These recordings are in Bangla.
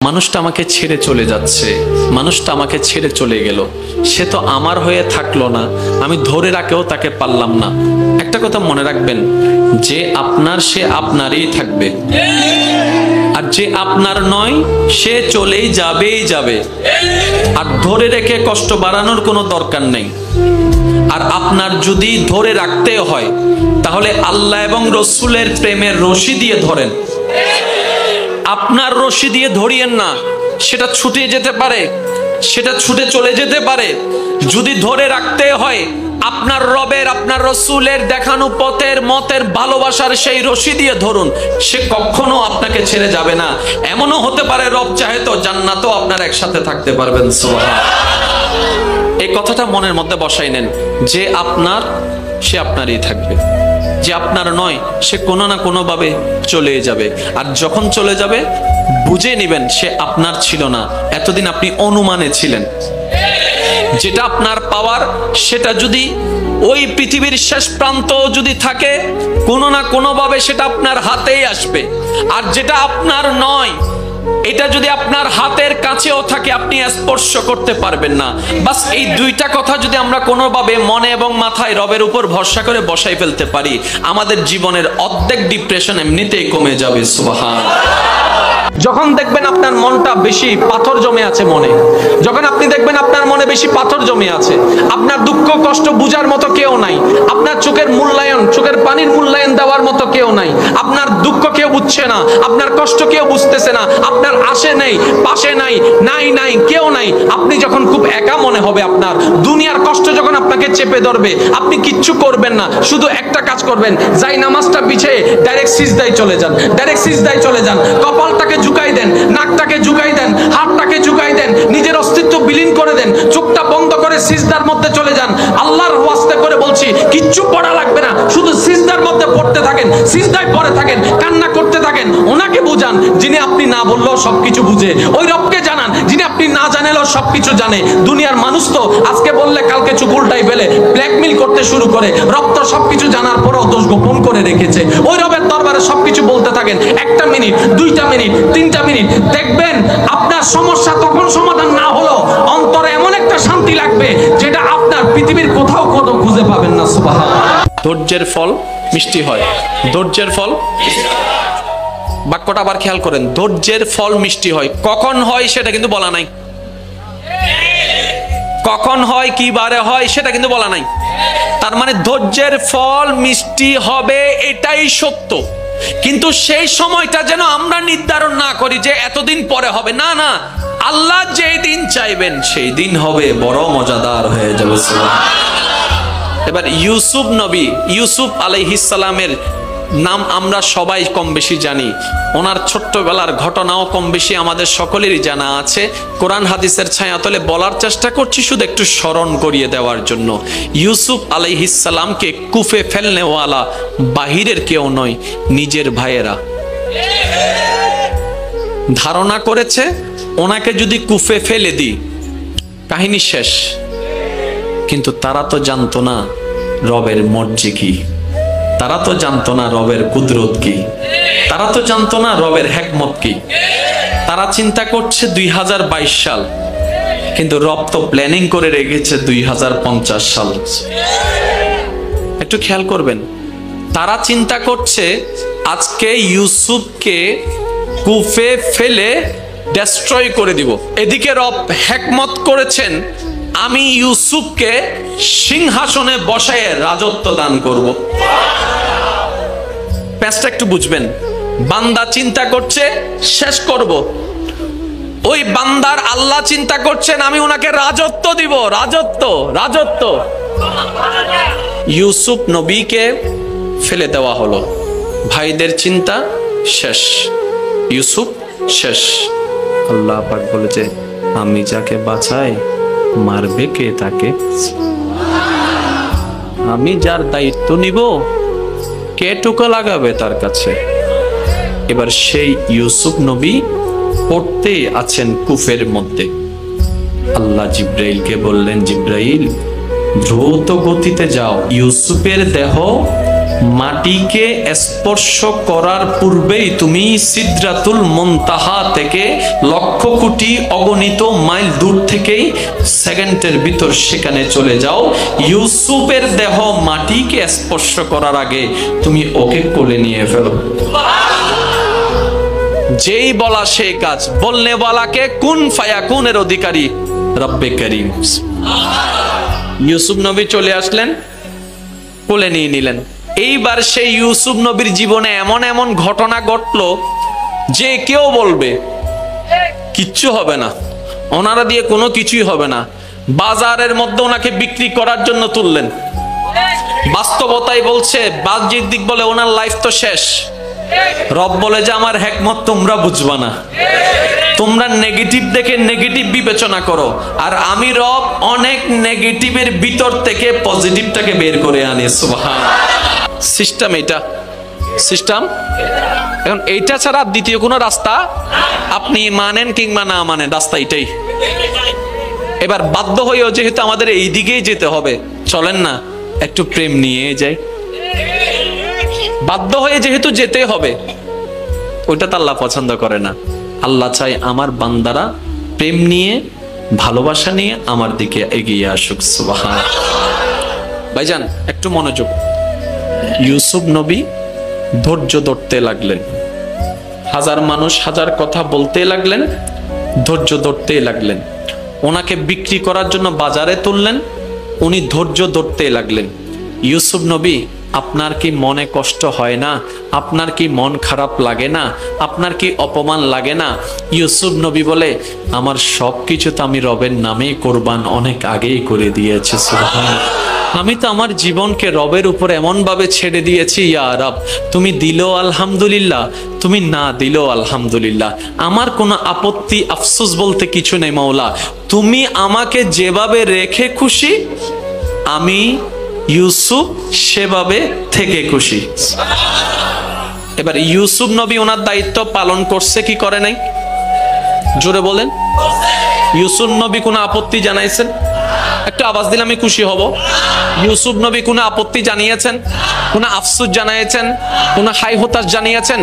মানুষটা আমাকে ছেড়ে চলে যাচ্ছে, মানুষটা আমাকে ছেড়ে চলে গেল, সে তো আমার হয়ে থাকলো না, আমি ধরে রাখেও তাকে পারলাম না। একটা কথা মনে রাখবেন, যে আপনার সে আপনারই থাকবে, আর যে আপনার নয় সে চলেই যাবেই যাবে। আর ধরে রেখে কষ্ট বাড়ানোর কোনো দরকার নেই। আর আপনার যদি ধরে রাখতে হয় তাহলে আল্লাহ এবং রসুলের প্রেমের রশি দিয়ে ধরেন, আপনার রশি দিয়ে ধরিয়েন না। সেটা ছুটে যেতে পারে, সেটা ছুটে চলে যেতে পারে। যদি ধরে রাখতে হয় আপনার রবের, আপনার রসুলের দেখানো পথের মতের ভালোবাসার সেই রশি দিয়ে ধরুন, সে কখনো আপনাকে ছেড়ে যাবে না। এমনও হতে পারে রব চাহে তো জান্নাতেও আপনারা একসাথে থাকতে পারবেন। সুবহানাল্লাহ। এই কথাটা মনের মধ্যে বসাই নেন, যে আপনার সে আপনারই থাকবে, যে আপনার নয় সে কোনো না কোনো ভাবে চলে যাবে। আর যখন চলে যাবে বুঝে নেবেন সে আপনার ছিল না, এতদিন আপনি অনুমানে ছিলেন। যেটা আপনার পাওয়ার সেটা যদি ওই পৃথিবীর শেষ প্রান্ত যদি থাকে, কোনো না কোনো ভাবে সেটা আপনার হাতেই আসবে। আর যেটা আপনার নয় এটা যদি আপনার হাতের কাছেও থাকে আপনি স্পর্শ করতে পারবেন না। বাস এই দুইটা কথা যদি আমরা কোনোভাবে মনে এবং মাথায় রবের উপর ভরসা করে বসাই ফেলতে পারি, আমাদের জীবনের অর্ধেক ডিপ্রেশন এমনিতেই কমে যাবে। সুবহানাল্লাহ। যখন দেখবেন আপনার মনটা বেশি পাথর জমে আছে মনে, যখন আপনি দেখবেন আপনার মনে বেশি পাথর জমে আছে, আপনার দুঃখ কষ্ট বুঝার মতো কেউ নাই, আপনার চোখের মূল্যায়ন, চোখের পানির মূল্যায়ন দেওয়ার মতো কেউ নাই, আপনার দুঃখ কেউ বুঝছে না, আপনার কষ্ট কেউ বুঝতেছে না, আপনার আশে নেই, পাশে নাই, নাই কেউ নাই, আপনি যখন খুব একা মনে হবে, আপনার দুনিয়ার কষ্ট যখন আপনাকে চেপে ধরবে, আপনি কিচ্ছু করবেন না, শুধু একটা কাজ করবেন, যাই নামাজটা বিছিয়ে ডাইরেক্ট সিজদায় চলে যান, ডাইরেক্ট সিজদায় চলে যান, কপালটাকে ঝুঁকাই দেন, নাকটাকে ঝুঁকাই দেন, হাতটাকে ঝুঁকাই দেন, নিজের অস্তিত্ব বিলীন করে দেন, চোখটা বন্ধ করে সিজদার মধ্যে চলে যান। আল্লাহর ওয়াস্তে করে বলছি, কিচ্ছু পড়া লাগবে না, শুধু সিজদার মধ্যে পড়তে থাকেন, সিজদায় পড়ে থাকেন, কান্না করতে থাকেন। ওনাকে বুঝান যিনি আপনি না বললেও সবকিছু বুঝে, ওই রবকে জানান যিনি আপনি না জানালেও সবকিছু জানে। দুনিয়ার মানুষ তো আজকে বললে কালকে চুপ উল্টাই ফেলে, ব্ল্যাকমেইল করতে শুরু করে। রব তো সবকিছু জানার পরেও দোষ গোপন করে রেখেছে। ওই রবের দরবারে সবকিছু বলতে থাকেন, 1টা মিনিট, 2টা মিনিট, 3টা মিনিট, দেখবেন আপনার সমস্যা তখন সমাধান না হলো অন্তরে এমন একটা শান্তি লাগবে যেটা আপনার পৃথিবীর কোথাও কোথাও খুঁজে পাবেন না। সুবহানাল্লাহ। ধৈর্যের ফল মিষ্টি হয়, ধৈর্যের ফল, বাক্যটা আবার খেয়াল করেন, ধৈর্যের ফল মিষ্টি হয়। কখন হয় সেটা কিন্তু বলা নাই, কখন হয় কি বারে হয় সেটা কিন্তু বলা নাই। তার মানে ধৈর্যের ফল মিষ্টি হবে এটাই সত্য, কিন্তু সেই সময়টা যেন আমরা নির্ধারণ না করি যে এতদিন পরে হবে। না না, আল্লাহ যেই দিন চাইবেন সেই দিন হবে, বড় মজাদার হয়ে যাবে। এবার ইউসুফ নবী, ইউসুফ আলাইহিস সালামের নাম আমরা সবাই কম বেশি জানি, ওনার ছোট্টবেলার ঘটনাও কম বেশি আমাদের সকলেরই জানা আছে। কোরআন হাদিসের ছায়াতলে বলার চেষ্টা করছি শুধু একটু স্মরণ করিয়ে দেওয়ার জন্য। ইউসুফ আলাইহিস সালামকে কুফে ফেলনেওয়ালা বাহিরের কেউ নয়, নিজের ভাইয়েরা ধারণা করেছে ওনাকে যদি কুফে ফেলে দিই কাহিনী শেষ। কিন্তু তারা তো জানতো না রবের মর্জি কি, তারা তো জানতো না রবের কুদরত কি, তারা তো জানতো না রবের হিকমত কি। তারা চিন্তা করছে 2022 সাল, কিন্তু রব তো প্ল্যানিং করে রেখেছে 2050 সাল। একটু খেয়াল করবেন, তারা চিন্তা করছে আজকে ইউসুফকে কুফে ফেলে ডেস্ট্রয় করে দিব, এদিকে রব হিকমত করেছেন আমি ইউসুফকে সিংহাসনে বসায় রাজত্ব দান করব। প্যাচটা একটু বুঝবেন, বান্দা চিন্তা করছে শেষ করব, ওই বান্দার আল্লাহ চিন্তা করছেন আমি ওনাকে রাজত্ব দিব, রাজত্ব রাজত্ব। ইউসুফ নবীকে ফেলে দেওয়া হলো, ভাইদের চিন্তা শেষ, ইউসুফ শেষ। আল্লাহ পাক বলেছে আমি যাকে বাঁচাই মারবে কে তাকে, আমি যার দায়িত্ব নিব কে টোকা লাগাবে তার কাছে। এবার সেই ইউসুফ নবী পড়তে আছেন কুফের মধ্যে। আল্লাহ জিব্রাইলকে বললেন, জিব্রাইল দ্রুত গতিতে যাও, ইউসুফের দেহ মাটিকে স্পর্শ করার পূর্বেই তুমি সিদরাতুল মুনতাহা থেকে লক্ষ কোটি অগণিত মাইল দূর থেকেই সেকেন্ডের ভিতর সেখানে চলে যাও। ইউসুফের দেহ মাটিকে স্পর্শ করার আগে তুমি ওকে কোলে নিয়ে ফেলো। যেই বলা সেই কাজ, বলনে ওয়ালাকে কুন ফায়াকুনের অধিকারী রব্বে করিম। ইউসুফ নবী চলে আসলেন, কোলে নিয়ে নিলেন। এইবার সেই ইউসুফ নবীর জীবনে এমন এমন ঘটনা ঘটলো যে কেউ বলবে কিচ্ছু হবে না, ওনারা দিয়ে কোনো কিছুই হবে না। বাজারের মধ্যে ওনাকে বিক্রি করার জন্য তুললেন। বাস্তবতাই বলছে, বাহ্যিক দিক বলে ওনার লাইফ তো শেষ। রব বলে যে আমার হিকমত তোমরা বুঝবা না, তোমরা নেগেটিভ দেখে নেগেটিভ বিবেচনা করো, আর আমি রব অনেক নেগেটিভের ভিতর থেকে পজিটিভটাকে বের করে আনি। সুবহানাল্লাহ। সিস্টেম এটা, সিস্টেম। এখন এইটা ছাড়া দ্বিতীয় কোনো রাস্তা আপনি মানেন কিংবা না মানেন, রাস্তা এটাই। এবার বাধ্য হয়েও যেহেতু আমাদের এই দিকেই যেতে হবে, চলেন না একটু প্রেম নিয়ে যাই। বাধ্য হয়ে যেহেতু যেতে হবে, ওইটা তো আল্লাহ পছন্দ করে না। আল্লাহ চাই আমার বান্দারা প্রেম নিয়ে, ভালোবাসা নিয়ে আমার দিকে এগিয়ে আসুক। সুবহানাল্লাহ। ভাইজান একটু মনোযোগ। ইউসুফ নবী ধৈর্য ধরতে লাগলেন। হাজার মানুষ হাজার কথা বলতে লাগলেন, ধৈর্য ধরতে লাগলেন। ওনাকে বিক্রি করার জন্য বাজারে তুললেন, উনি ধৈর্য ধরতে লাগলেন। ইউসুফ নবী, আপনার কি মনে কষ্ট হয় না? আপনার কি মন খারাপ লাগে না? আপনার কি অপমান লাগে না? ইউসুফ নবী বলে, আমার সবকিছু তো আমি রবের নামে কোরবান অনেক আগেই করে দিয়েছি। সুবহানাল্লাহ। আমি তো আমার জীবনকে রবের উপর এমন ভাবে ছেড়ে দিয়েছি, ইয়া রব, তুমি দিলো আলহামদুলিল্লাহ, তুমি না দিলো আলহামদুলিল্লাহ, আমার কোনো আপত্তি আফসোস বলতে কিছু নেই মাওলা। তুমি আমাকে যেভাবে রেখে খুশি, আমি ইউসুফ সেভাবে থেকে খুশি। এবার ইউসুফ নবী ওনার দায়িত্ব পালন করছে কি করে নাই? জোরে বলেন। ইউসুফ নবী কোনো আপত্তি জানাইছেন? একটা আওয়াজ দিলে আমি খুশি হব। ইউসুফ নবী কোনো আপত্তি জানিয়েছেন? কোনো আফসোস জানিয়েছেন? কোনো হাই হতাশ জানিয়েছেন?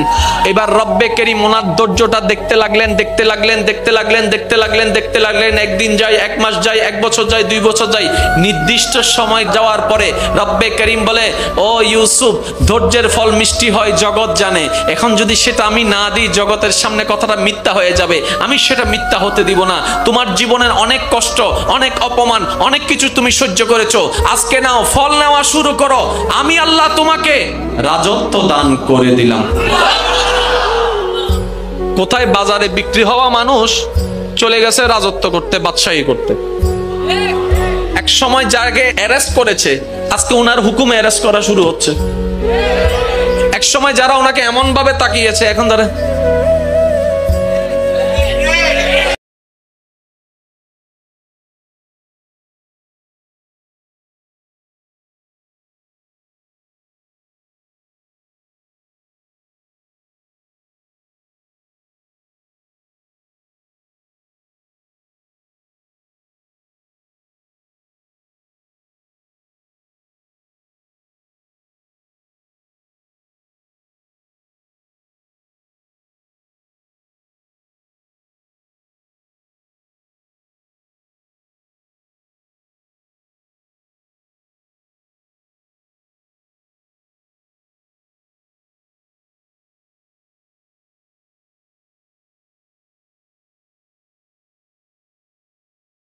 এবার রব্বে করিম ওনার ধৈর্যটা দেখতে লাগলেন, দেখতে লাগলেন, দেখতে লাগলেন, দেখতে লাগলেন, দেখতে লাগলেন। একদিন যায়, এক মাস যায়, এক বছর যায়, 2 বছর যায়। নির্দিষ্ট সময় যাওয়ার পরে রব্বে করিম বলে, ও ইউসুফ, ধৈর্যের ফল মিষ্টি হয় জগৎ জানে। এখন যদি সেটা আমি না দিই, জগতের সামনে কথাটা মিথ্যা হয়ে যাবে। আমি সেটা মিথ্যা হতে দিব না। তোমার জীবনের অনেক কষ্ট, অনেক অপমান, অনেক কিছু তুমি সহ্য করেছো, আজকে নাও, ফল নেওয়া শুরু করো। আমি আল্লাহ তোমাকে রাজত্ব দান করে দিলাম। কোথায়? বাজারে বিক্রি হওয়া মানুষ চলে গেছে রাজত্ব করতে, বাদশাহী করতে। এক সময় যাকে অ্যারেস্ট করেছে, আজকে ওনার হুকুমে অ্যারেস্ট করা শুরু হচ্ছে। এক সময় যারা ওনাকে এমন ভাবে তাকিয়েছে, এখন ধরে